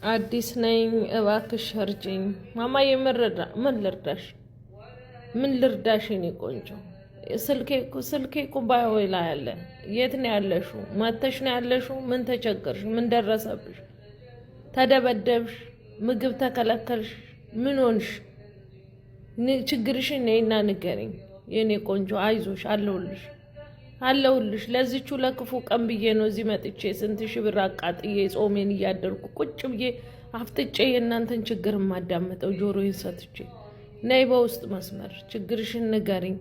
አዲስ ነኝ እባክሽ እርጂኝ ማማዬ ምን ልርዳሽ የኔ ቆንጆ ስልኬ ኩባያው ላይ አለ የት ነው ያለሽው መተሽ ነው ያለሽው ምን ተቸገርሽ ምን ደረሰብሽ ተደበደብሽ ምግብ ተከለከልሽ ምን ሆንሽ ችግርሽን ነይና ንገሪኝ የኔ ቆንጆ አይዞሽ አለሁልሽ ለዚቹ ለክፉ ቀን ብዬ ነው እዚህ መጥቼ ስንት ሺህ ብር አቃጥዬ ጾሜን እያደርኩ ቁጭ ብዬ አፍጥጬ የእናንተን ችግር ማዳመጠው ጆሮዬን ሰጥቼ ነይ በውስጥ መስመር ችግርሽን ንገሪኝ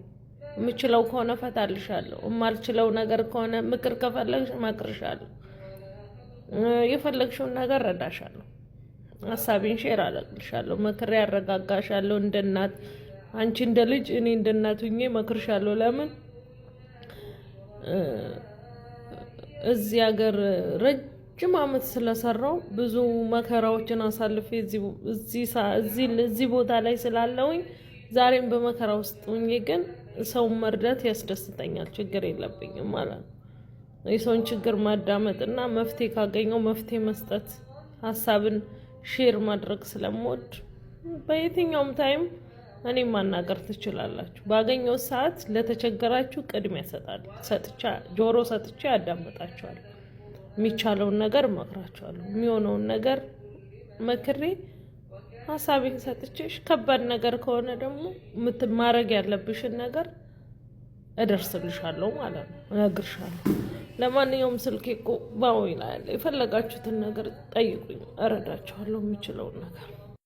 የምችለው ከሆነ ፈታልሻለሁ የማልችለው ነገር ከሆነ ምክር ከፈለግሽ መክርሻለሁ የፈለግሽውን ነገር ረዳሻለሁ ሐሳቤን ሼር አደርግልሻለሁ ምክር ያረጋጋሻለሁ እንደ እናት አንቺ እንደ ልጅ እኔ እንደ እናት ሆኜ መክርሻለሁ ለምን እዚህ ሀገር ረጅም አመት ስለሰራው ብዙ መከራዎችን አሳልፌ እዚህ ቦታ ላይ ስላለውኝ ዛሬም በመከራ ውስጥ ሆኜ ግን ሰው መርዳት ያስደስተኛል ችግር የለብኝም ማለት ነው የሰውን ችግር ማዳመጥና መፍትሄ ካገኘው መፍትሄ መስጠት ሐሳብን ሼር ማድረግ ስለምወድ በየትኛውም ታይም እኔ ማናገር ትችላላችሁ ባገኘው ሰዓት ለተቸገራችሁ ቅድሚያ ጆሮ ሰጥቼ አዳምጣችኋለሁ የሚቻለውን ነገር መክራችኋለሁ የሚሆነውን ነገር መክሬ ሐሳቤን ሰጥቼሽ ከባድ ነገር ከሆነ ደግሞ ማድረግ ያለብሽን ነገር እደርስልሻለሁ ማለት ነው እነግርሻለሁ ለማንኛውም ስልኬ እኮ ባው ይላል የፈለጋችሁትን ነገር ጠይቁኝ እረዳችኋለሁ የሚችለውን ነገር